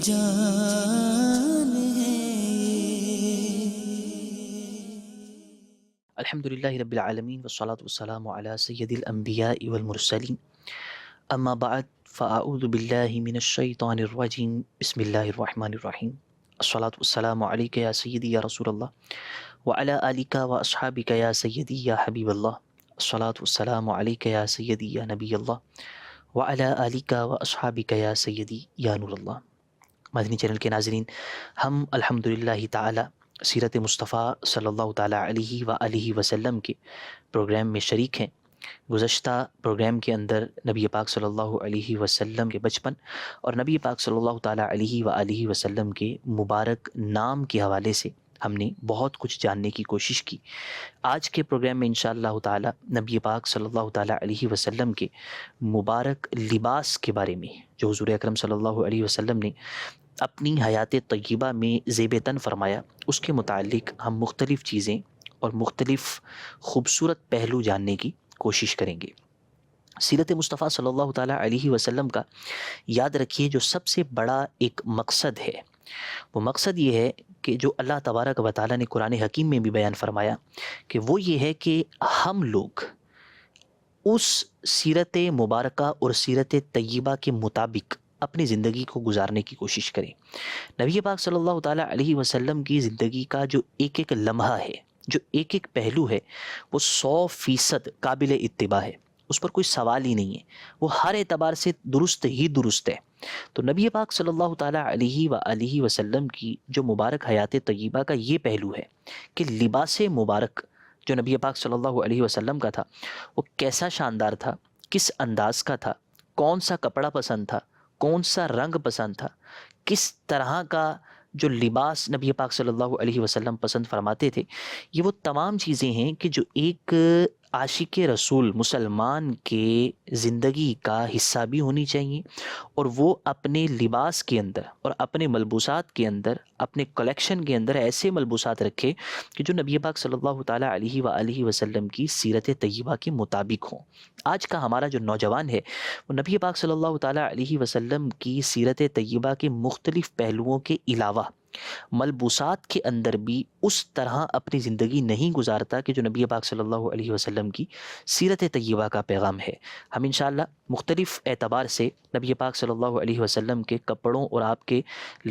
جان ہے۔ الحمدللہ رب العالمین والصلاة والسلام علی سید الانبیاء والمرسلین، اما بعد فاعوذ باللہ من الشیطان الرجیم، بسم اللہ الرحمن الرحیم۔ الصلاة والسلام علیک یا سیدی یا رسول اللہ وعلی آلک و اصحابک یا سیدی یا حبیب اللہ۔ الصلاة والسلام علیک یا سیدی یا نبی اللہ وعلی آلک و اصحابک یا سیدی یا نور اللہ۔ مدنی چینل کے ناظرین، ہم الحمدللہ تعالی سیرت مصطفیٰ صلی اللہ تعالیٰ علیہ وآلہ وسلم کے پروگرام میں شریک ہیں۔ گزشتہ پروگرام کے اندر نبی پاک صلی اللہ علیہ وسلم کے بچپن اور نبی پاک صلی اللہ تعالیٰ علیہ وآلہ وسلم کے مبارک نام کے حوالے سے ہم نے بہت کچھ جاننے کی کوشش کی۔ آج کے پروگرام میں انشاءاللہ تعالیٰ نبی پاک صلی اللہ تعالیٰ علیہ وسلم کے مبارک لباس کے بارے میں، جو حضور اکرم صلی اللہ علیہ وسلم نے اپنی حیات طیبہ میں زیب تن فرمایا، اس کے متعلق ہم مختلف چیزیں اور مختلف خوبصورت پہلو جاننے کی کوشش کریں گے۔ سیرت مصطفیٰ صلی اللہ تعالیٰ علیہ وسلم کا یاد رکھیے جو سب سے بڑا ایک مقصد ہے، وہ مقصد یہ ہے کہ جو اللہ تبارک و تعالیٰ نے قرآن حکیم میں بھی بیان فرمایا کہ وہ یہ ہے کہ ہم لوگ اس سیرت مبارکہ اور سیرت طیبہ کے مطابق اپنی زندگی کو گزارنے کی کوشش کریں۔ نبی پاک صلی اللہ تعالیٰ علیہ وسلم کی زندگی کا جو ایک ایک لمحہ ہے، جو ایک ایک پہلو ہے، وہ 100% قابل اتباع ہے، اس پر کوئی سوال ہی نہیں ہے، وہ ہر اعتبار سے درست ہی درست ہے۔ تو نبی پاک صلی اللہ تعالیٰ علیہ وآلہ وسلم کی جو مبارک حیات طیبہ کا یہ پہلو ہے کہ لباس مبارک جو نبی پاک صلی اللہ علیہ وسلم کا تھا وہ کیسا شاندار تھا، کس انداز کا تھا، کون سا کپڑا پسند تھا، کون سا رنگ پسند تھا، کس طرح کا جو لباس نبی پاک صلی اللہ علیہ وسلم پسند فرماتے تھے، یہ وہ تمام چیزیں ہیں کہ جو ایک عاشق رسول مسلمان کے زندگی کا حصہ بھی ہونی چاہیے، اور وہ اپنے لباس کے اندر اور اپنے ملبوسات کے اندر، اپنے کلیکشن کے اندر ایسے ملبوسات رکھے کہ جو نبی پاک صلی اللہ تعالیٰ علیہ وآلہ وسلم کی سیرت طیبہ کے مطابق ہوں۔ آج کا ہمارا جو نوجوان ہے وہ نبی پاک صلی اللہ تعالیٰ علیہ وسلم کی سیرت طیبہ کے مختلف پہلوؤں کے علاوہ ملبوسات کے اندر بھی اس طرح اپنی زندگی نہیں گزارتا کہ جو نبی پاک صلی اللہ علیہ وسلم کی سیرت طیبہ کا پیغام ہے۔ ہم انشاءاللہ مختلف اعتبار سے نبی پاک صلی اللہ علیہ وسلم کے کپڑوں اور آپ کے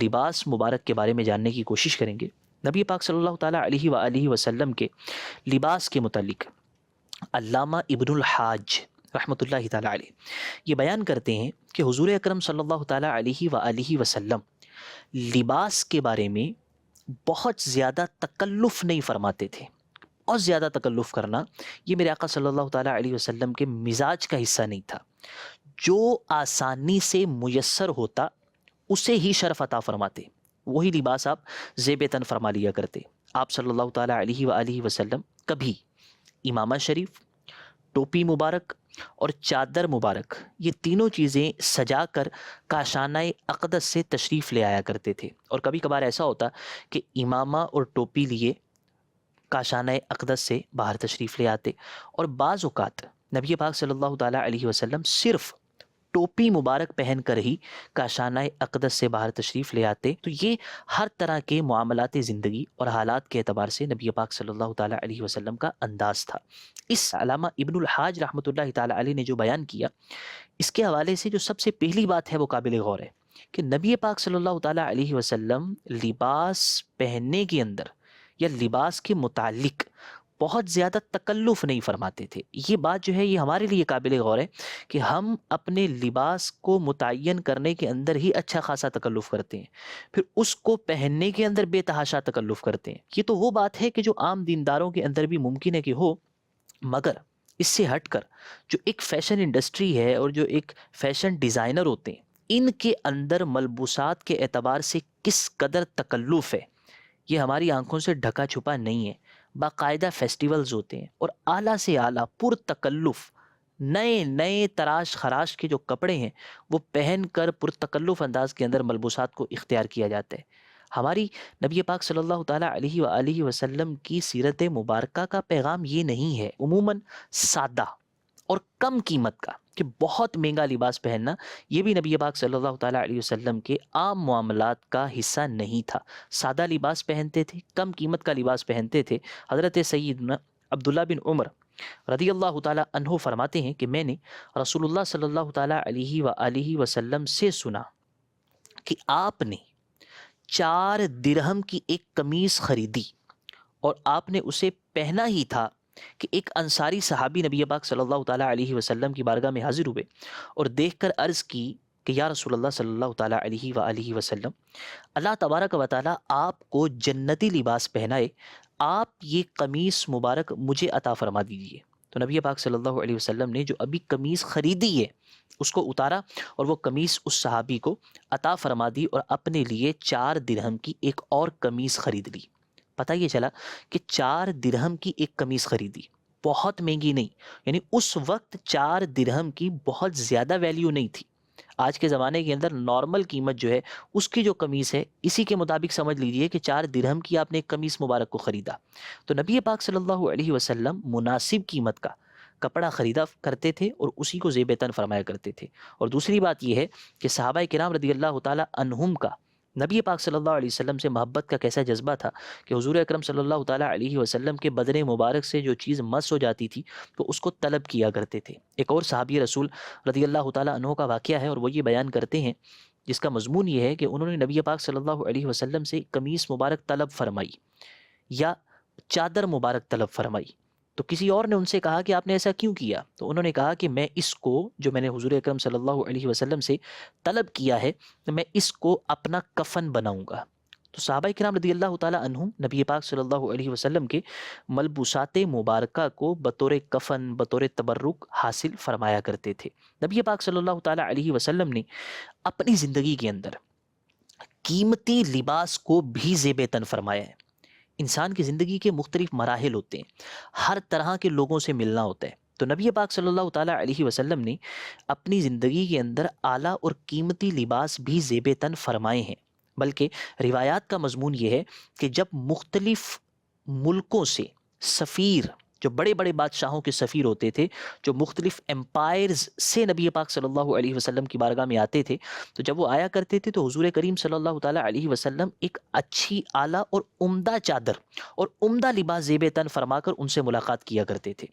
لباس مبارک کے بارے میں جاننے کی کوشش کریں گے۔ نبی پاک صلی اللہ تعالیٰ علیہ وآلہ وسلم کے لباس کے متعلق علامہ ابن الحاج رحمۃ اللہ تعالیٰ علیہ یہ بیان کرتے ہیں کہ حضور اکرم صلی اللہ تعالیٰ علیہ وآلہ وسلم لباس کے بارے میں بہت زیادہ تکلف نہیں فرماتے تھے۔ بہت زیادہ تکلف کرنا یہ میرے آقا صلی اللہ تعالیٰ علیہ وسلم کے مزاج کا حصہ نہیں تھا۔ جو آسانی سے میسر ہوتا اسے ہی شرف عطا فرماتے، وہی لباس آپ زیب تن فرما لیا کرتے۔ آپ صلی اللہ تعالیٰ علیہ وآلہ وسلم کبھی امامہ شریف، ٹوپی مبارک اور چادر مبارک، یہ تینوں چیزیں سجا کر کاشانہ اقدس سے تشریف لے آیا کرتے تھے، اور کبھی کبھار ایسا ہوتا کہ امامہ اور ٹوپی لیے کاشانہ اقدس سے باہر تشریف لے آتے، اور بعض اوقات نبی پاک صلی اللہ تعالیٰ علیہ وسلم صرف ٹوپی مبارک پہن کر ہی کاشانہ اقدس سے باہر تشریف لے آتے۔ تو یہ ہر طرح کے معاملات زندگی اور حالات کے اعتبار سے نبی پاک صلی اللہ تعالیٰ علیہ وسلم کا انداز تھا۔ اس علامہ ابن الحاج رحمۃ اللہ تعالیٰ علیہ نے جو بیان کیا، اس کے حوالے سے جو سب سے پہلی بات ہے وہ قابل غور ہے کہ نبی پاک صلی اللہ تعالیٰ علیہ وسلم لباس پہننے کے اندر یا لباس کے متعلق بہت زیادہ تکلف نہیں فرماتے تھے۔ یہ بات جو ہے یہ ہمارے لیے قابل غور ہے کہ ہم اپنے لباس کو متعین کرنے کے اندر ہی اچھا خاصا تکلف کرتے ہیں، پھر اس کو پہننے کے اندر بے تحاشا تکلف کرتے ہیں۔ یہ تو وہ بات ہے کہ جو عام دینداروں کے اندر بھی ممکن ہے کہ ہو، مگر اس سے ہٹ کر جو ایک فیشن انڈسٹری ہے اور جو ایک فیشن ڈیزائنر ہوتے ہیں، ان کے اندر ملبوسات کے اعتبار سے کس قدر تکلف ہے یہ ہماری آنکھوں سے ڈھکا چھپا نہیں ہے۔ باقاعدہ فیسٹیولز ہوتے ہیں اور اعلیٰ سے اعلیٰ پر تکلف نئے نئے تراش خراش کے جو کپڑے ہیں وہ پہن کر پر تکلف انداز کے اندر ملبوسات کو اختیار کیا جاتا ہے۔ ہماری نبی پاک صلی اللہ تعالیٰ علیہ وآلہ وسلم کی سیرت مبارکہ کا پیغام یہ نہیں ہے۔ عموماً سادہ اور کم قیمت کا، کہ بہت مہنگا لباس پہننا یہ بھی نبی پاک صلی اللہ تعالیٰ علیہ وسلم کے عام معاملات کا حصہ نہیں تھا۔ سادہ لباس پہنتے تھے، کم قیمت کا لباس پہنتے تھے۔ حضرت سیدنا عبداللہ بن عمر رضی اللہ تعالیٰ عنہ فرماتے ہیں کہ میں نے رسول اللہ صلی اللہ تعالیٰ علیہ وآلہ وسلم سے سنا کہ آپ نے 4 درہم کی ایک قمیص خریدی اور آپ نے اسے پہنا ہی تھا کہ ایک انصاری صحابی نبی پاک صلی اللہ تعالیٰ علیہ وسلم کی بارگاہ میں حاضر ہوئے اور دیکھ کر عرض کی کہ یا رسول اللہ صلی اللہ تعالیٰ علیہ وآلہ وسلم، اللہ تبارک و تعالیٰ آپ کو جنتی لباس پہنائے، آپ یہ قمیص مبارک مجھے عطا فرما دیجیے۔ تو نبی پاک صلی اللہ علیہ وسلم نے جو ابھی قمیص خریدی ہے اس کو اتارا اور وہ قمیص اس صحابی کو عطا فرما دی اور اپنے لیے 4 درہم کی ایک اور قمیص خرید لی۔ پتہ یہ چلا کہ 4 درہم کی ایک قمیص خریدی، بہت مہنگی نہیں، یعنی اس وقت 4 درہم کی بہت زیادہ ویلیو نہیں تھی۔ آج کے زمانے کے اندر نارمل قیمت جو ہے اس کی جو قمیص ہے اسی کے مطابق سمجھ لیجئے کہ 4 درہم کی آپ نے ایک قمیص مبارک کو خریدا۔ تو نبی پاک صلی اللہ علیہ وسلم مناسب قیمت کا کپڑا خریدا کرتے تھے اور اسی کو زیب تن فرمایا کرتے تھے۔ اور دوسری بات یہ ہے کہ صحابہ کرام رضی اللہ تعالیٰ عنہم کا نبی پاک صلی اللہ علیہ وسلم سے محبت کا کیسا جذبہ تھا کہ حضور اکرم صلی اللہ تعالیٰ علیہ وسلم کے بدن مبارک سے جو چیز مس ہو جاتی تھی تو اس کو طلب کیا کرتے تھے۔ ایک اور صحابی رسول رضی اللہ تعالیٰ عنہ کا واقعہ ہے اور وہ یہ بیان کرتے ہیں جس کا مضمون یہ ہے کہ انہوں نے نبی پاک صلی اللہ علیہ وسلم سے قمیص مبارک طلب فرمائی یا چادر مبارک طلب فرمائی، تو کسی اور نے ان سے کہا کہ آپ نے ایسا کیوں کیا؟ تو انہوں نے کہا کہ میں اس کو جو میں نے حضور اکرم صلی اللہ علیہ وسلم سے طلب کیا ہے میں اس کو اپنا کفن بناؤں گا۔ تو صحابہ کرام رضی اللہ تعالیٰ عنہم نبی پاک صلی اللہ علیہ وسلم کے ملبوسات مبارکہ کو بطور کفن بطور تبرک حاصل فرمایا کرتے تھے۔ نبی پاک صلی اللہ تعالیٰ علیہ وسلم نے اپنی زندگی کے اندر قیمتی لباس کو بھی زیب تن فرمایا ہے۔ انسان کی زندگی کے مختلف مراحل ہوتے ہیں، ہر طرح کے لوگوں سے ملنا ہوتا ہے، تو نبی پاک صلی اللہ تعالیٰ علیہ وسلم نے اپنی زندگی کے اندر اعلیٰ اور قیمتی لباس بھی زیب تن فرمائے ہیں۔ بلکہ روایات کا مضمون یہ ہے کہ جب مختلف ملکوں سے سفیر، جو بڑے بڑے بادشاہوں کے سفیر ہوتے تھے، جو مختلف امپائرز سے نبی پاک صلی اللہ علیہ وسلم کی بارگاہ میں آتے تھے، تو جب وہ آیا کرتے تھے تو حضور کریم صلی اللہ تعالیٰ علیہ وسلم ایک اچھی اعلیٰ اور عمدہ چادر اور عمدہ لباس زیب تن فرما کر ان سے ملاقات کیا کرتے تھے۔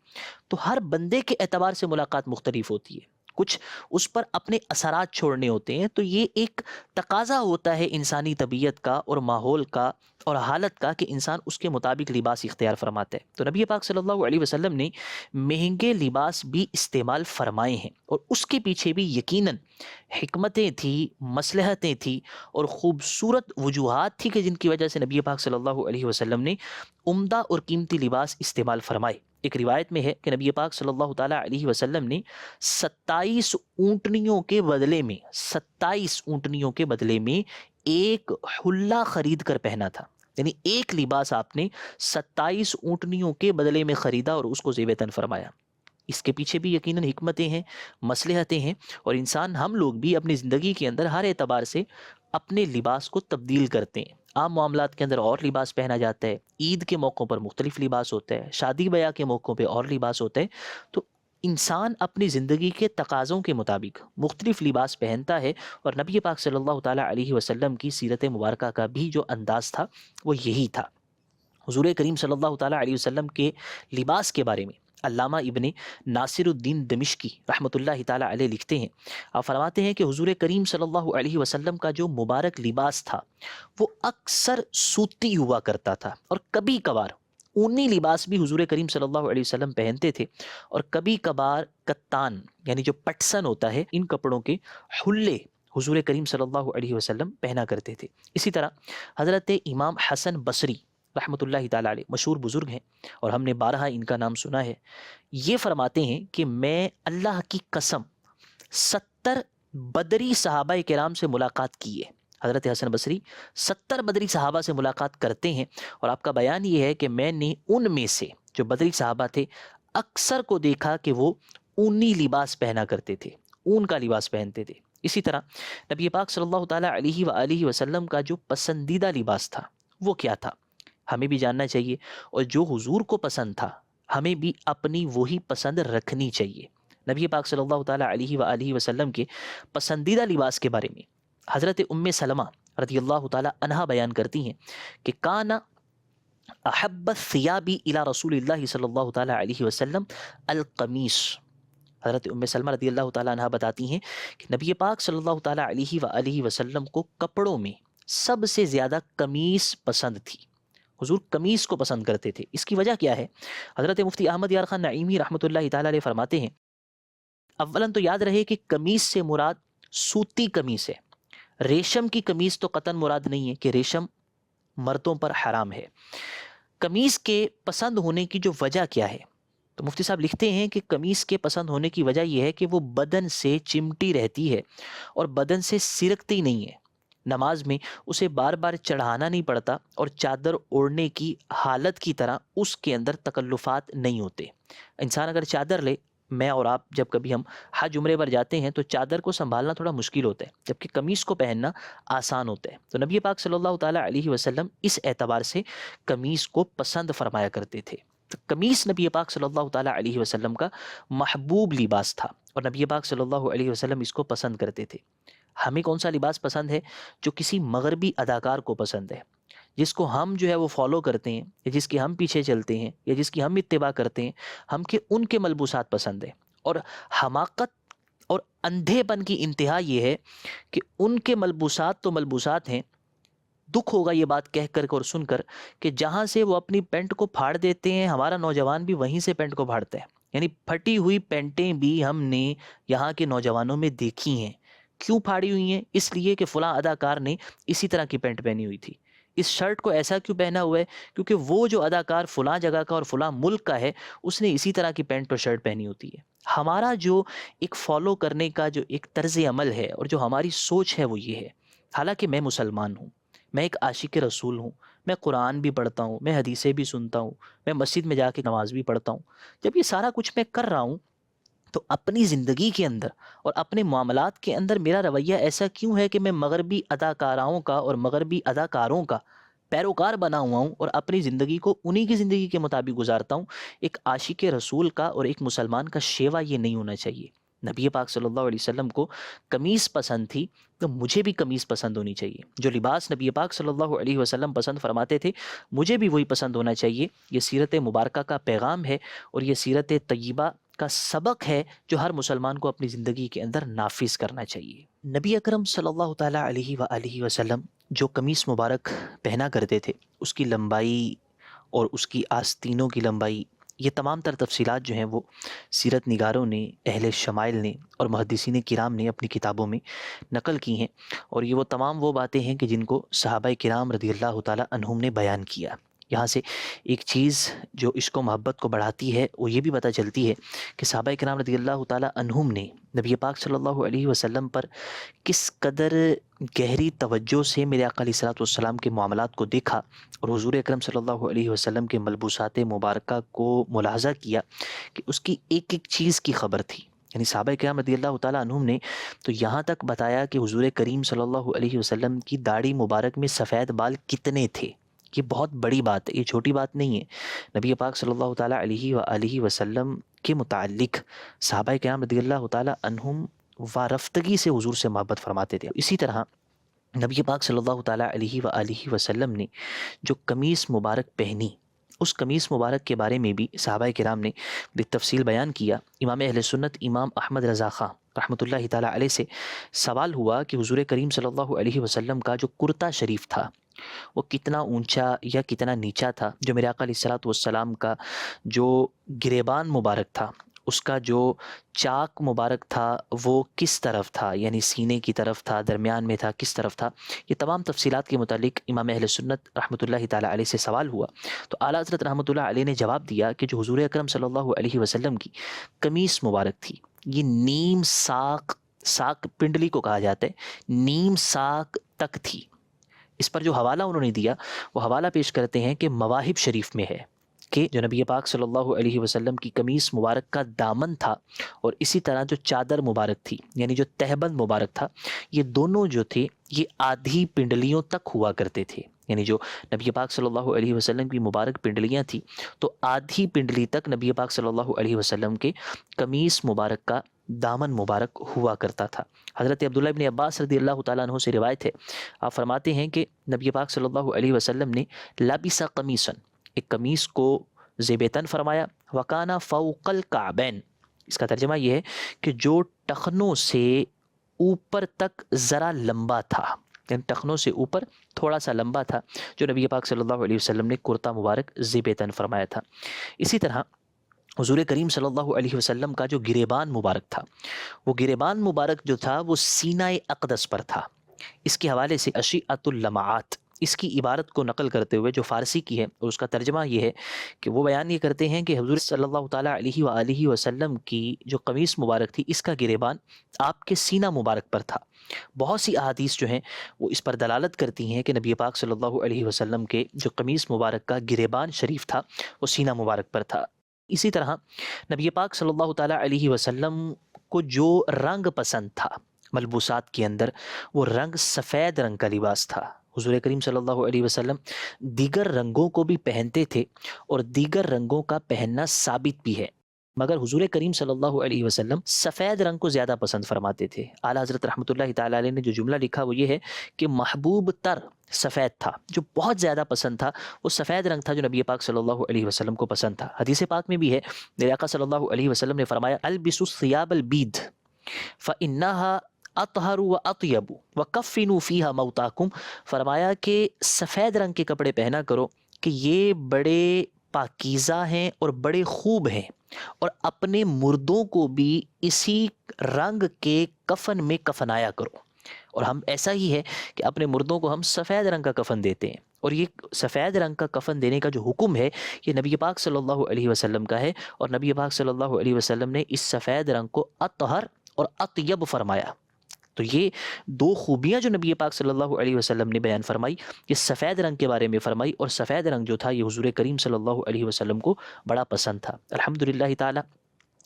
تو ہر بندے کے اعتبار سے ملاقات مختلف ہوتی ہے، کچھ اس پر اپنے اثرات چھوڑنے ہوتے ہیں، تو یہ ایک تقاضا ہوتا ہے انسانی طبیعت کا اور ماحول کا اور حالت کا کہ انسان اس کے مطابق لباس اختیار فرماتا ہے۔ تو نبی پاک صلی اللہ علیہ وسلم نے مہنگے لباس بھی استعمال فرمائے ہیں اور اس کے پیچھے بھی یقیناً حکمتیں تھیں، مصلحتیں تھیں اور خوبصورت وجوہات تھی کہ جن کی وجہ سے نبی پاک صلی اللہ علیہ وسلم نے عمدہ اور قیمتی لباس استعمال فرمائے۔ ایک روایت میں ہے کہ نبی پاک صلی اللہ تعالیٰ علیہ وسلم نے 27 اونٹنیوں کے بدلے میں 27 اونٹنیوں کے بدلے میں ایک حلہ خرید کر پہنا تھا، یعنی ایک لباس آپ نے 27 اونٹنیوں کے بدلے میں خریدا اور اس کو زیب تن فرمایا۔ اس کے پیچھے بھی یقیناً حکمتیں ہیں، مصلحتیں ہیں، اور انسان ہم لوگ بھی اپنی زندگی کے اندر ہر اعتبار سے اپنے لباس کو تبدیل کرتے ہیں۔ عام معاملات کے اندر اور لباس پہنا جاتا ہے، عید کے موقعوں پر مختلف لباس ہوتا ہے، شادی بیاہ کے موقعوں پہ اور لباس ہوتا ہے، تو انسان اپنی زندگی کے تقاضوں کے مطابق مختلف لباس پہنتا ہے، اور نبی پاک صلی اللہ تعالیٰ علیہ وسلم کی سیرت مبارکہ کا بھی جو انداز تھا وہ یہی تھا۔ حضور کریم صلی اللہ تعالیٰ علیہ وسلم کے لباس کے بارے میں علامہ ابن ناصر الدین دمشقی رحمۃ اللہ تعالیٰ علیہ لکھتے ہیں، آپ فرماتے ہیں کہ حضور کریم صلی اللہ علیہ وسلم کا جو مبارک لباس تھا وہ اکثر سوتی ہوا کرتا تھا، اور کبھی کبھار اونی لباس بھی حضور کریم صلی اللہ علیہ وسلم پہنتے تھے، اور کبھی کبھار کتان یعنی جو پٹسن ہوتا ہے ان کپڑوں کے حلے حضور کریم صلی اللہ علیہ وسلم پہنا کرتے تھے۔ اسی طرح حضرت امام حسن بصری رحمۃ اللہ تعالیٰ علیہ مشہور بزرگ ہیں اور ہم نے بارہا ان کا نام سنا ہے، یہ فرماتے ہیں کہ میں اللہ کی قسم 70 بدری صحابہ کرام سے ملاقات کی ہے۔ حضرت حسن بصری 70 بدری صحابہ سے ملاقات کرتے ہیں، اور آپ کا بیان یہ ہے کہ میں نے ان میں سے جو بدری صحابہ تھے اکثر کو دیکھا کہ وہ اونی لباس پہنا کرتے تھے، اون کا لباس پہنتے تھے۔ اسی طرح نبی پاک صلی اللہ تعالیٰ علیہ وآلہ وسلم کا جو پسندیدہ لباس تھا وہ کیا تھا، ہمیں بھی جاننا چاہیے، اور جو حضور کو پسند تھا ہمیں بھی اپنی وہی پسند رکھنی چاہیے۔ نبی پاک صلی اللہ تعالیٰ علیہ وآلہ وسلم کے پسندیدہ لباس کے بارے میں حضرت ام سلمہ رضی اللہ تعالیٰ عنہا بیان کرتی ہیں کہ کانا احب الثیاب الی رسول اللہ صلی اللہ تعالیٰ علیہ وسلم القمیص. حضرت ام سلمہ رضی اللہ تعالیٰ عنہ بتاتی ہیں کہ نبی پاک صلی اللہ تعالیٰ علیہ وآلہ وسلم کو کپڑوں میں سب سے زیادہ قمیص پسند تھی. حضور قمیص کو پسند کرتے تھے. اس کی وجہ کیا ہے؟ حضرت مفتی احمد یار خان نعیمی رحمۃ اللہ تعالیٰ علیہ فرماتے ہیں اولاً تو یاد رہے کہ قمیص سے مراد سوتی قمیص ہے. ریشم کی قمیص تو قطعاً مراد نہیں ہے کہ ریشم مردوں پر حرام ہے. قمیص کے پسند ہونے کی جو وجہ کیا ہے؟ تو مفتی صاحب لکھتے ہیں کہ قمیص کے پسند ہونے کی وجہ یہ ہے کہ وہ بدن سے چمٹی رہتی ہے اور بدن سے سرکتی نہیں ہے. نماز میں اسے بار بار چڑھانا نہیں پڑتا اور چادر اوڑھنے کی حالت کی طرح اس کے اندر تکلفات نہیں ہوتے. انسان اگر چادر لے، میں اور آپ جب کبھی ہم حج عمرے پر جاتے ہیں تو چادر کو سنبھالنا تھوڑا مشکل ہوتا ہے، جبکہ قمیص کو پہننا آسان ہوتا ہے. تو نبی پاک صلی اللہ تعالیٰ علیہ وسلم اس اعتبار سے قمیص کو پسند فرمایا کرتے تھے. تو قمیص نبی پاک صلی اللہ تعالیٰ علیہ وسلم کا محبوب لباس تھا اور نبی پاک صلی اللہ علیہ وسلم اس کو پسند کرتے تھے. ہمیں کون سا لباس پسند ہے؟ جو کسی مغربی اداکار کو پسند ہے، جس کو ہم جو ہے وہ فالو کرتے ہیں یا جس کے ہم پیچھے چلتے ہیں یا جس کی ہم اتباع کرتے ہیں، ہم کے ان کے ملبوسات پسند ہیں. اور حماقت اور اندھے پن کی انتہا یہ ہے کہ ان کے ملبوسات تو ملبوسات ہیں. دکھ ہوگا یہ بات کہہ کر اور سن کر کہ جہاں سے وہ اپنی پینٹ کو پھاڑ دیتے ہیں، ہمارا نوجوان بھی وہیں سے پینٹ کو پھاڑتا ہے. یعنی پھٹی ہوئی پینٹیں بھی ہم نے یہاں کے نوجوانوں میں دیکھی ہیں. کیوں پھاڑی ہوئی ہیں؟ اس لیے کہ فلاں اداکار نے اسی طرح کی پینٹ پہنی ہوئی تھی. اس شرٹ کو ایسا کیوں پہنا ہوا ہے؟ کیونکہ وہ جو اداکار فلاں جگہ کا اور فلاں ملک کا ہے، اس نے اسی طرح کی پینٹ اور شرٹ پہنی ہوتی ہے. ہمارا جو ایک فالو کرنے کا جو ایک طرز عمل ہے اور جو ہماری سوچ ہے وہ یہ ہے. حالانکہ میں مسلمان ہوں، میں ایک عاشق رسول ہوں، میں قرآن بھی پڑھتا ہوں، میں حدیثیں بھی سنتا ہوں، میں مسجد میں جا کے نماز بھی پڑھتا ہوں. جب یہ سارا کچھ میں کر رہا ہوں تو اپنی زندگی کے اندر اور اپنے معاملات کے اندر میرا رویہ ایسا کیوں ہے کہ میں مغربی اداکاراؤں کا اور مغربی اداکاروں کا پیروکار بنا ہوا ہوں اور اپنی زندگی کو انہی کی زندگی کے مطابق گزارتا ہوں؟ ایک عاشق رسول کا اور ایک مسلمان کا شیوا یہ نہیں ہونا چاہیے. نبی پاک صلی اللہ علیہ وسلم کو قمیص پسند تھی تو مجھے بھی قمیص پسند ہونی چاہیے. جو لباس نبی پاک صلی اللہ علیہ وسلم پسند فرماتے تھے مجھے بھی وہی پسند ہونا چاہیے. یہ سیرت مبارکہ کا پیغام ہے اور یہ سیرت طیبہ کا سبق ہے جو ہر مسلمان کو اپنی زندگی کے اندر نافذ کرنا چاہیے. نبی اکرم صلی اللہ تعالیٰ علیہ وآلہ وسلم جو قمیص مبارک پہنا کرتے تھے، اس کی لمبائی اور اس کی آستینوں کی لمبائی، یہ تمام تر تفصیلات جو ہیں وہ سیرت نگاروں نے، اہل شمائل نے اور محدثین کرام نے اپنی کتابوں میں نقل کی ہیں. اور یہ وہ تمام وہ باتیں ہیں کہ جن کو صحابہ کرام رضی اللہ تعالیٰ عنہم نے بیان کیا. یہاں سے ایک چیز جو عشق و محبت کو بڑھاتی ہے وہ یہ بھی پتہ چلتی ہے کہ صحابہ کرام رضی اللہ تعالیٰ عنہم نے نبی پاک صلی اللہ علیہ وسلم پر کس قدر گہری توجہ سے میرے آقا علیہ الصلوۃ والسلام کے معاملات کو دیکھا اور حضور اکرم صلی اللہ علیہ وسلم کے ملبوسات مبارکہ کو ملاحظہ کیا کہ اس کی ایک ایک چیز کی خبر تھی. یعنی صحابہ کرام رضی اللہ تعالیٰ عنہم نے تو یہاں تک بتایا کہ حضور کریم صلی اللہ علیہ وسلم کی داڑھی مبارک میں سفید بال کتنے تھے. یہ بہت بڑی بات ہے، یہ چھوٹی بات نہیں ہے. نبی پاک صلی اللہ تعالیٰ علیہ وآلہ وسلم کے متعلق صحابہ کرام رضی اللہ تعالیٰ عنہم وارفتگی سے حضور سے محبت فرماتے تھے. اسی طرح نبی پاک صلی اللہ تعالیٰ علیہ وآلہ وسلم نے جو قمیص مبارک پہنی، اس قمیص مبارک کے بارے میں بھی صحابہ کرام نے بالتفصیل بیان کیا. امام اہل سنت امام احمد رضا خان رحمۃ اللہ تعالیٰ علیہ سے سوال ہوا کہ حضور کریم صلی اللہ علیہ وسلم کا جو کرتا شریف تھا وہ کتنا اونچا یا کتنا نیچا تھا. جو میرے آقا علیہ الصلوۃ والسلام کا جو گریبان مبارک تھا، اس کا جو چاک مبارک تھا وہ کس طرف تھا، یعنی سینے کی طرف تھا، درمیان میں تھا، کس طرف تھا. یہ تمام تفصیلات کے متعلق امام اہل سنت رحمۃ اللہ تعالیٰ علیہ سے سوال ہوا تو اعلیٰ حضرت رحمۃ اللہ علیہ نے جواب دیا کہ جو حضور اکرم صلی اللہ علیہ وسلم کی قمیص مبارک تھی یہ نیم ساق پنڈلی کو کہا جاتا ہے، نیم ساق تک تھی. اس پر جو حوالہ انہوں نے دیا وہ حوالہ پیش کرتے ہیں کہ مواہب شریف میں ہے کہ جو نبی پاک صلی اللہ علیہ وسلم کی قمیص مبارک کا دامن تھا اور اسی طرح جو چادر مبارک تھی یعنی جو تہبند مبارک تھا، یہ دونوں جو تھے یہ آدھی پنڈلیوں تک ہوا کرتے تھے. یعنی جو نبی پاک صلی اللہ علیہ وسلم کی مبارک پنڈلیاں تھیں تو آدھی پنڈلی تک نبی پاک صلی اللہ علیہ وسلم کے قمیص مبارک کا دامن مبارک ہوا کرتا تھا۔ حضرت عبداللہ ابن عباس رضی اللہ تعالیٰ عنہ سے روایت ہے، آپ فرماتے ہیں کہ نبی پاک صلی اللہ علیہ وسلم نے لابسا قمیصن، ایک قمیص کو زیب تن فرمایا، وکانا فوق الکعبین، اس کا ترجمہ یہ ہے کہ جو ٹخنوں سے اوپر تک ذرا لمبا تھا، یعنی ٹخنوں سے اوپر تھوڑا سا لمبا تھا، جو نبی پاک صلی اللہ علیہ وسلم نے کرتا مبارک زیب تن فرمایا تھا۔ اسی طرح حضور کریم صلی اللہ علیہ وسلم کا جو گریبان مبارک تھا، وہ گریبان مبارک جو تھا وہ سینہ اقدس پر تھا۔ اس کے حوالے سے اشیعۃ اللمعات، اس کی عبارت کو نقل کرتے ہوئے جو فارسی کی ہے، اور اس کا ترجمہ یہ ہے کہ وہ بیان یہ کرتے ہیں کہ حضور صلی اللہ تعالیٰ علیہ وآلہ وسلم کی جو قمیص مبارک تھی، اس کا گریبان آپ کے سینہ مبارک پر تھا۔ بہت سی احادیث جو ہیں وہ اس پر دلالت کرتی ہیں کہ نبی پاک صلی اللہ علیہ وسلم کے جو قمیص مبارک کا گریبان شریف تھا وہ سینہ مبارک پر تھا۔ اسی طرح نبی پاک صلی اللہ تعالیٰ علیہ وسلم کو جو رنگ پسند تھا ملبوسات کے اندر، وہ رنگ سفید رنگ کا لباس تھا۔ حضور کریم صلی اللہ علیہ وسلم دیگر رنگوں کو بھی پہنتے تھے اور دیگر رنگوں کا پہننا ثابت بھی ہے، مگر حضور کریم صلی اللہ علیہ وسلم سفید رنگ کو زیادہ پسند فرماتے تھے۔ اعلیٰ حضرت رحمۃ اللہ تعالیٰ علیہ نے جو جملہ لکھا وہ یہ ہے کہ محبوب تر سفید تھا، جو بہت زیادہ پسند تھا وہ سفید رنگ تھا جو نبی پاک صلی اللہ علیہ وسلم کو پسند تھا۔ حدیث پاک میں بھی ہے، میرے آقا صلی اللہ علیہ وسلم نے فرمایا البسوا الثياب البيض فانها اطہر و اطیب وکفنوا فیہا موتاکم، فرمایا کہ سفید رنگ کے کپڑے پہنا کرو کہ یہ بڑے پاکیزہ ہیں اور بڑے خوب ہیں، اور اپنے مردوں کو بھی اسی رنگ کے کفن میں کفنایا کرو۔ اور ہم ایسا ہی ہے کہ اپنے مردوں کو ہم سفید رنگ کا کفن دیتے ہیں، اور یہ سفید رنگ کا کفن دینے کا جو حکم ہے یہ نبی پاک صلی اللہ علیہ وسلم کا ہے، اور نبی پاک صلی اللہ علیہ وسلم نے اس سفید رنگ کو اطہر اور اطیب فرمایا۔ تو یہ دو خوبیاں جو نبی پاک صلی اللہ علیہ وسلم نے بیان فرمائی، یہ سفید رنگ کے بارے میں فرمائی، اور سفید رنگ جو تھا یہ حضور کریم صلی اللہ علیہ وسلم کو بڑا پسند تھا۔ الحمدللہ تعالی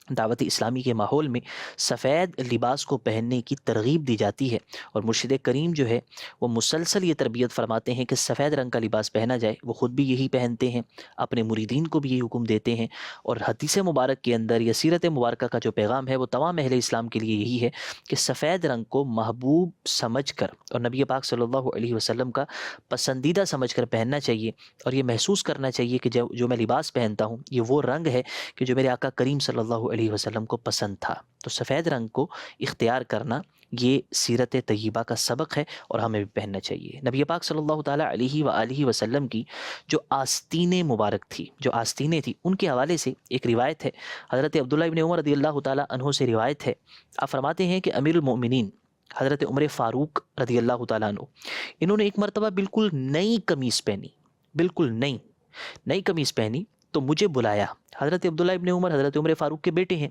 دعوت اسلامی کے ماحول میں سفید لباس کو پہننے کی ترغیب دی جاتی ہے، اور مرشد کریم جو ہے وہ مسلسل یہ تربیت فرماتے ہیں کہ سفید رنگ کا لباس پہنا جائے۔ وہ خود بھی یہی پہنتے ہیں، اپنے مریدین کو بھی یہی حکم دیتے ہیں، اور حدیث مبارک کے اندر یا سیرت مبارکہ کا جو پیغام ہے وہ تمام اہل اسلام کے لیے یہی ہے کہ سفید رنگ کو محبوب سمجھ کر اور نبی پاک صلی اللہ علیہ وسلم کا پسندیدہ سمجھ کر پہننا چاہیے، اور یہ محسوس کرنا چاہیے کہ جو میں لباس پہنتا ہوں یہ وہ رنگ ہے کہ جو میرے آقا کریم صلی اللہ علیہ وسلم کو پسند تھا۔ تو سفید رنگ کو اختیار کرنا یہ سیرت طیبہ کا سبق ہے، اور ہمیں بھی پہننا چاہیے۔ نبی پاک صلی اللہ تعالیٰ علیہ وآلہ وسلم کی جو آستینیں مبارک تھی، جو آستینیں تھی، ان کے حوالے سے ایک روایت ہے، حضرت عبداللہ ابن عمر رضی اللہ تعالیٰ عنہ سے روایت ہے، آپ فرماتے ہیں کہ امیر المؤمنین حضرت عمر فاروق رضی اللہ تعالیٰ عنہ، انہوں نے ایک مرتبہ بالکل نئی قمیص پہنی، بالکل نئی قمیص پہنی، تو مجھے بلایا۔ حضرت عبداللہ ابن عمر حضرت عمر فاروق کے بیٹے ہیں،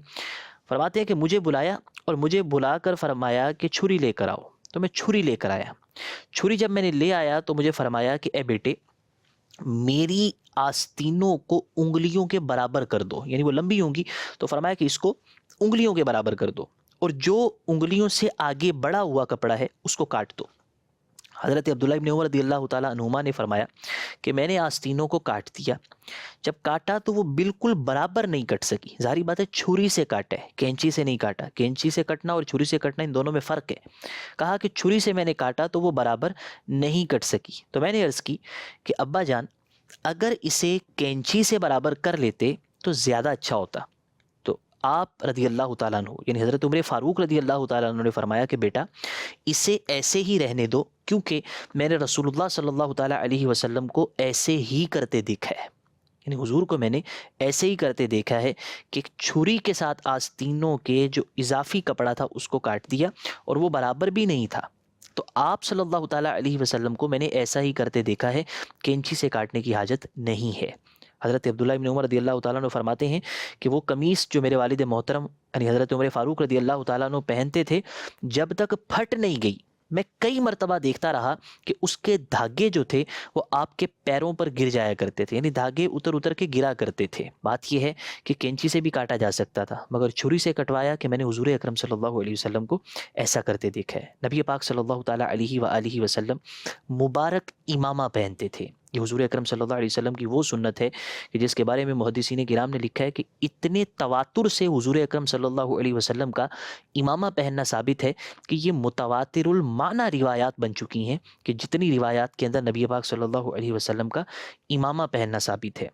فرماتے ہیں کہ مجھے بلایا، اور مجھے بلا کر فرمایا کہ چھری لے کر آؤ، تو میں چھری لے کر آیا۔ چھری جب میں نے لے آیا تو مجھے فرمایا کہ اے بیٹے، میری آستینوں کو انگلیوں کے برابر کر دو، یعنی وہ لمبی ہوں گی، تو فرمایا کہ اس کو انگلیوں کے برابر کر دو، اور جو انگلیوں سے آگے بڑا ہوا کپڑا ہے اس کو کاٹ دو۔ حضرت عبداللہ ابن عمر رضی اللہ تعالیٰ عنہما نے فرمایا کہ میں نے آستینوں کو کاٹ دیا، جب کاٹا تو وہ بالکل برابر نہیں کٹ سکی، ظاہری بات ہے چھری سے کاٹا ہے، کینچی سے نہیں کاٹا، کینچی سے کٹنا اور چھری سے کٹنا ان دونوں میں فرق ہے۔ کہا کہ چھری سے میں نے کاٹا تو وہ برابر نہیں کٹ سکی، تو میں نے عرض کی کہ ابا جان اگر اسے کینچی سے برابر کر لیتے تو زیادہ اچھا ہوتا۔ آپ رضی اللہ تعالیٰ عنہ یعنی حضرت عمر فاروق رضی اللہ تعالیٰ عنہ نے فرمایا کہ بیٹا اسے ایسے ہی رہنے دو، کیونکہ میں نے رسول اللہ صلی اللہ تعالیٰ علیہ وسلم کو ایسے ہی کرتے دیکھا ہے، یعنی حضور کو میں نے ایسے ہی کرتے دیکھا ہے کہ چھری کے ساتھ آستینوں کے جو اضافی کپڑا تھا اس کو کاٹ دیا، اور وہ برابر بھی نہیں تھا، تو آپ صلی اللہ تعالیٰ علیہ وسلم کو میں نے ایسا ہی کرتے دیکھا ہے، کینچی سے کاٹنے کی حاجت نہیں ہے۔ حضرت عبداللہ ابن عمر رضی اللہ تعالیٰ عنہ فرماتے ہیں کہ وہ قمیص جو میرے والد محترم یعنی حضرت عمر فاروق رضی اللہ تعالیٰ عنہ پہنتے تھے، جب تک پھٹ نہیں گئی، میں کئی مرتبہ دیکھتا رہا کہ اس کے دھاگے جو تھے وہ آپ کے پیروں پر گر جایا کرتے تھے، یعنی دھاگے اتر اتر کے گرا کرتے تھے۔ بات یہ ہے کہ کینچی سے بھی کاٹا جا سکتا تھا، مگر چھری سے کٹوایا کہ میں نے حضور اکرم صلی اللہ علیہ وسلم کو ایسا کرتے دیکھا ہے۔ نبی پاک صلی اللہ تعالیٰ علیہ وآلہ وسلم مبارک امامہ پہنتے تھے۔ یہ حضور اکرم صلی اللہ علیہ وسلم کی وہ سنت ہے کہ جس کے بارے میں محدثین کرام نے لکھا ہے کہ اتنے تواتر سے حضور اکرم صلی اللہ علیہ وسلم کا امامہ پہننا ثابت ہے کہ یہ متواتر المعنی روایات بن چکی ہیں، کہ جتنی روایات کے اندر نبی پاک صلی اللہ علیہ وسلم کا امامہ پہننا ثابت ہے۔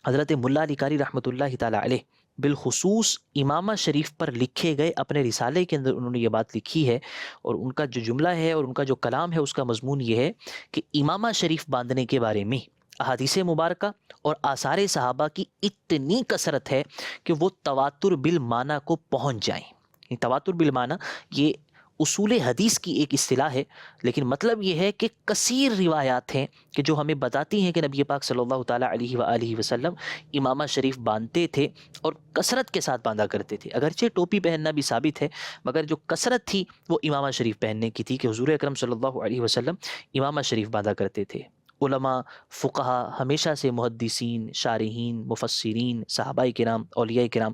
حضرت ملا علی قاری رحمۃ اللہ تعالیٰ علیہ بالخصوص امامہ شریف پر لکھے گئے اپنے رسالے کے اندر انہوں نے یہ بات لکھی ہے، اور ان کا جو جملہ ہے اور ان کا جو کلام ہے اس کا مضمون یہ ہے کہ امامہ شریف باندھنے کے بارے میں احادیث مبارکہ اور آثار صحابہ کی اتنی کثرت ہے کہ وہ تواتر بالمعنی کو پہنچ جائیں۔ تواتر بالمعنی یہ اصول حدیث کی ایک اصطلاح ہے، لیکن مطلب یہ ہے کہ کثیر روایات ہیں کہ جو ہمیں بتاتی ہیں کہ نبی پاک صلی اللہ تعالیٰ علیہ وآلہ وسلم امامہ شریف باندھتے تھے اور کثرت کے ساتھ باندھا کرتے تھے۔ اگرچہ ٹوپی پہننا بھی ثابت ہے، مگر جو کثرت تھی وہ امامہ شریف پہننے کی تھی کہ حضور اکرم صلی اللہ علیہ وسلم امامہ شریف باندھا کرتے تھے۔ علماء فقہا ہمیشہ سے محدثین، شارحین، مفسرین، صحابہ کرام، اولیاء کرام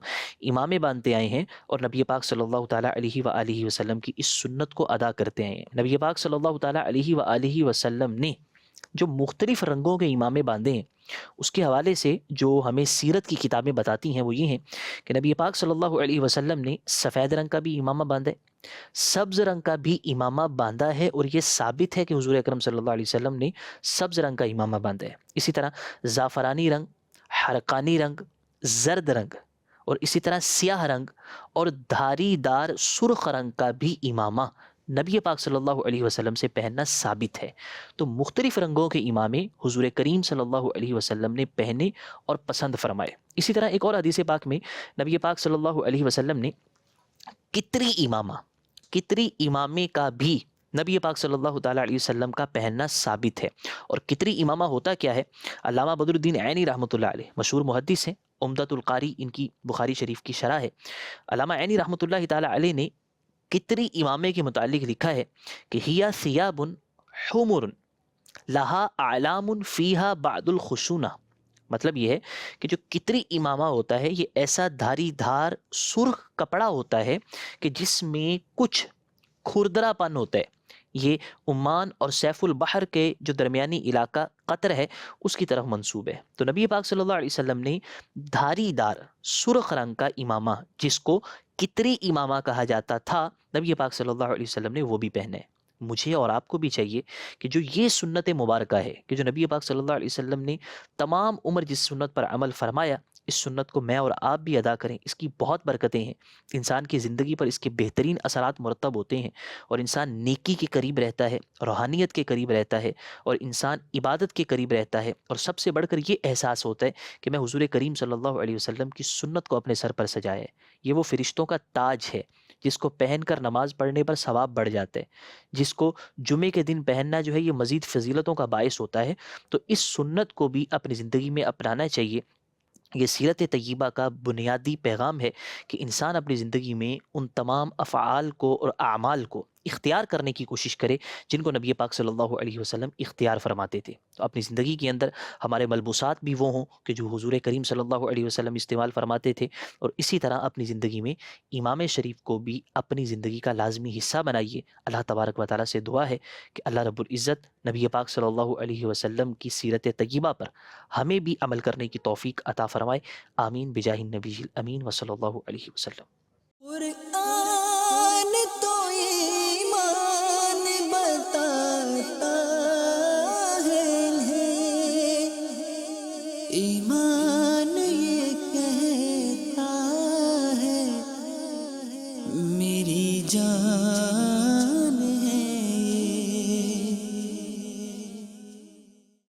امامے باندھتے آئے ہیں اور نبی پاک صلی اللہ تعالیٰ علیہ وآلہ وسلم کی اس سنت کو ادا کرتے آئے ہیں۔ نبی پاک صلی اللہ تعالیٰ علیہ وآلہ وسلم نے جو مختلف رنگوں کے امامے باندھے ہیں، اس کے حوالے سے جو ہمیں سیرت کی کتابیں بتاتی ہیں وہ یہ ہیں کہ نبی پاک صلی اللہ علیہ وسلم نے سفید رنگ کا بھی امامہ باندھا ہے، سبز رنگ کا بھی امامہ باندھا ہے، اور یہ ثابت ہے کہ حضور اکرم صلی اللہ علیہ وسلم نے سبز رنگ کا امامہ باندھا ہے۔ اسی طرح زعفرانی رنگ، حرقانی رنگ، زرد رنگ، اور اسی طرح سیاہ رنگ اور دھاری دار سرخ رنگ کا بھی امامہ نبی پاک صلی اللہ علیہ وسلم سے پہننا ثابت ہے۔ تو مختلف رنگوں کے امامے حضور کریم صلی اللہ علیہ وسلم نے پہنے اور پسند فرمائے۔ اسی طرح ایک اور حدیث پاک میں نبی پاک صلی اللہ علیہ وسلم نے کتری امامے کا بھی نبی پاک صلی اللہ تعالیٰ علیہ وسلم کا پہننا ثابت ہے۔ اور کتری امامہ ہوتا کیا ہے؟ علامہ بدر الدین عینی رحمۃ اللہ علیہ مشہور محدث ہیں، عمدۃ القاری ان کی بخاری شریف کی شرح ہے۔ علامہ عینی رحمۃ اللہ تعالیٰ علیہ نے کتری امامے کے متعلق لکھا ہے کہ ہیا ثیاب حمر لہا اعلام فیہا بعد الخشونہ۔ مطلب یہ ہے کہ جو کتری امامہ ہوتا ہے یہ ایسا دھاری دھار سرخ کپڑا ہوتا ہے کہ جس میں کچھ کھردرا پن ہوتا ہے۔ یہ عمان اور سیف البحر کے جو درمیانی علاقہ قطر ہے اس کی طرف منسوب ہے۔ تو نبی پاک صلی اللہ علیہ وسلم نے دھاری دار سرخ رنگ کا امامہ جس کو کتری امامہ کہا جاتا تھا، نبی پاک صلی اللہ علیہ وسلم نے وہ بھی پہنے۔ مجھے اور آپ کو بھی چاہیے کہ جو یہ سنت مبارکہ ہے کہ جو نبی پاک صلی اللہ علیہ وسلم نے تمام عمر جس سنت پر عمل فرمایا، اس سنت کو میں اور آپ بھی ادا کریں۔ اس کی بہت برکتیں ہیں، انسان کی زندگی پر اس کے بہترین اثرات مرتب ہوتے ہیں، اور انسان نیکی کے قریب رہتا ہے، روحانیت کے قریب رہتا ہے، اور انسان عبادت کے قریب رہتا ہے، اور سب سے بڑھ کر یہ احساس ہوتا ہے کہ میں حضور کریم صلی اللہ علیہ وسلم کی سنت کو اپنے سر پر سجایا ہے۔ یہ وہ فرشتوں کا تاج ہے جس کو پہن کر نماز پڑھنے پر ثواب بڑھ جاتا ہے، جس کو جمعے کے دن پہننا جو ہے یہ مزید فضیلتوں کا باعث ہوتا ہے۔ تو اس سنت کو بھی اپنی زندگی میں اپنانا چاہیے۔ یہ سیرت طیبہ کا بنیادی پیغام ہے کہ انسان اپنی زندگی میں ان تمام افعال کو اور اعمال کو اختیار کرنے کی کوشش کرے جن کو نبی پاک صلی اللہ علیہ وسلم اختیار فرماتے تھے۔ تو اپنی زندگی کے اندر ہمارے ملبوسات بھی وہ ہوں کہ جو حضور کریم صلی اللہ علیہ وسلم استعمال فرماتے تھے، اور اسی طرح اپنی زندگی میں امام شریف کو بھی اپنی زندگی کا لازمی حصہ بنائیے۔ اللہ تبارک و تعالیٰ سے دعا ہے کہ اللہ رب العزت نبی پاک صلی اللہ علیہ وسلم کی سیرت طیبہ پر ہمیں بھی عمل کرنے کی توفیق عطا فرمائے۔ آمین بجاہ النبی الامین وصلی اللہ علیہ وسلم۔ قرآن تو ایمان بتاتا ہے انہیں، ایمان